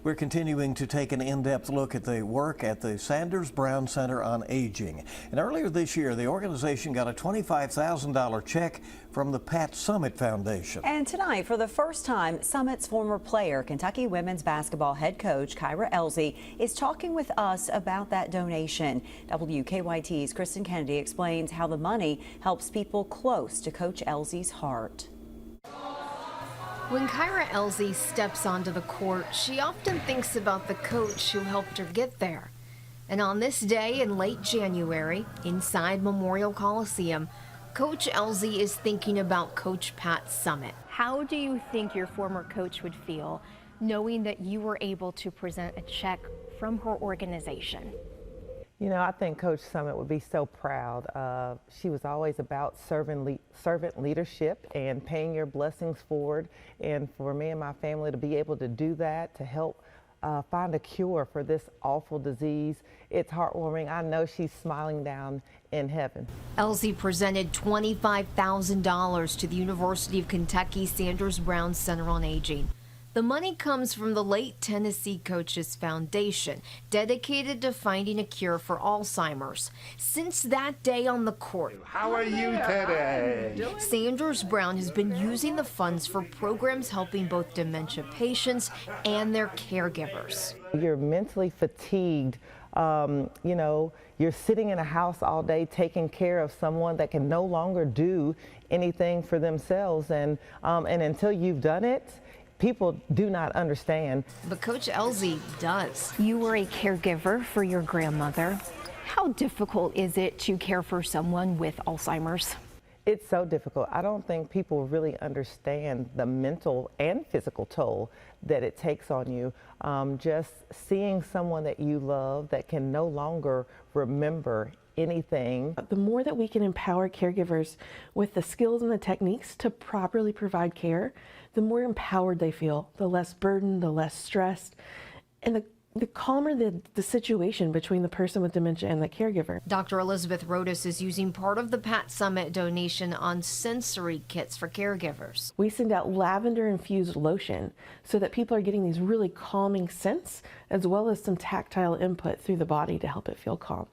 We're continuing to take an in-depth look at the work at the Sanders Brown Center on Aging. And earlier this year, the organization got a $25,000 check from the Pat Summitt Foundation. And tonight, for the first time, Summitt's former player, Kentucky women's basketball head coach Kyra Elzy, is talking with us about that donation. WKYT's Kristen Kennedy explains how the money helps people close to Coach Elzy's heart. When Kyra Elzy steps onto the court, she often thinks about the coach who helped her get there. And on this day in late January, inside Memorial Coliseum, Coach Elzy is thinking about Coach Pat Summitt. How do you think your former coach would feel knowing that you were able to present a check from her organization? You know, I think Coach Summitt would be so proud. She was always about servant leadership and paying your blessings forward. And for me and my family to be able to do that, to help find a cure for this awful disease, it's heartwarming. I know she's smiling down in heaven. Elzy presented $25,000 to the University of Kentucky Sanders Brown Center on Aging. The money comes from the late Tennessee Coaches Foundation, dedicated to finding a cure for Alzheimer's. Since that day on the court, how are you today? Sanders Brown has been using the funds for programs helping both dementia patients and their caregivers. You're mentally fatigued. You know, you're sitting in a house all day taking care of someone that can no longer do anything for themselves. And until you've done it, people do not understand. But Coach Elzy does. You were a caregiver for your grandmother. How difficult is it to care for someone with Alzheimer's? It's so difficult. I don't think people really understand the mental and physical toll that it takes on you. Just seeing someone that you love that can no longer remember anything. The more that we can empower caregivers with the skills and the techniques to properly provide care, the more empowered they feel, the less burdened, the less stressed, and the calmer the situation between the person with dementia and the caregiver. Dr. Elizabeth Rodas is using part of the Pat Summitt donation on sensory kits for caregivers. We send out lavender-infused lotion so that people are getting these really calming scents, as well as some tactile input through the body to help it feel calm.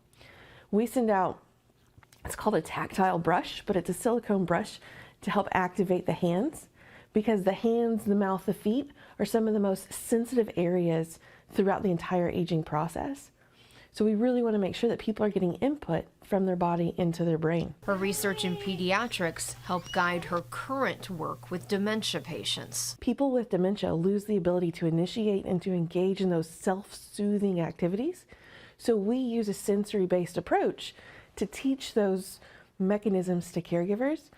We send out, it's called a tactile brush, but it's a silicone brush to help activate the hands, because the hands, the mouth, the feet are some of the most sensitive areas throughout the entire aging process. So we really want to make sure that people are getting input from their body into their brain. Her research in pediatrics helped guide her current work with dementia patients. People with dementia lose the ability to initiate and to engage in those self-soothing activities. So we use a sensory-based approach to teach those mechanisms to caregivers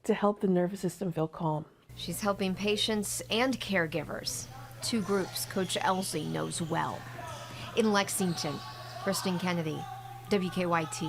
to help the nervous system feel calm. She's helping patients and caregivers, two groups Coach Elzy knows well. In Lexington, Kristen Kennedy, WKYT.